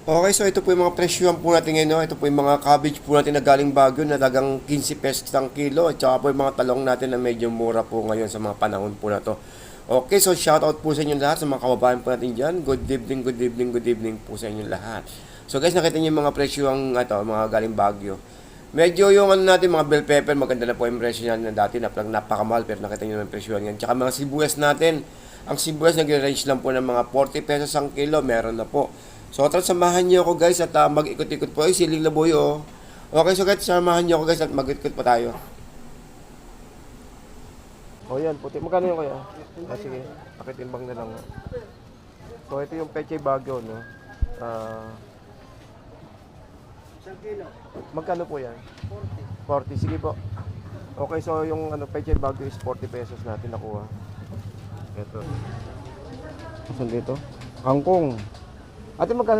Okay, so ito po yung mga presyohan po natin ngayon. No? Ito po yung mga cabbage po natin na galing Baguio na dagang 15 pesos ang kilo. At saka po yung mga talong natin na medyo mura po ngayon sa mga panahon po na to. Okay, so shoutout po sa inyo lahat sa mga kababayan po natin dyan. Good evening, good evening, good evening po sa inyo lahat. So guys, nakita niyo yung mga presyohan mga galing Baguio. Medyo yung ano natin, mga bell pepper, maganda na po yung presyo yan na dati na napakamahal pero nakita niyo yung presyo yan. Tsaka mga sibuyas natin, ang sibuyas nag-range lang po ng mga 40 pesos ang kilo, meron na po. So tara samahan niyo ako guys at mag-ikot-ikot po. Ay, siling laboy oh. Okay, so guys, samahan niyo ako guys at mag-ikot pa tayo. Oh yan, puti. Magkano yung kaya? Ah, sige, pakitimbang na lang. So ito yung Pechay Baguio, no? Isang kilo. Magkano po yan? 40. 40, sige po. Okay, so yung Pechay Baguio is 40 pesos natin nakuha. Ito. Saan dito? Kangkong. Ate, magkano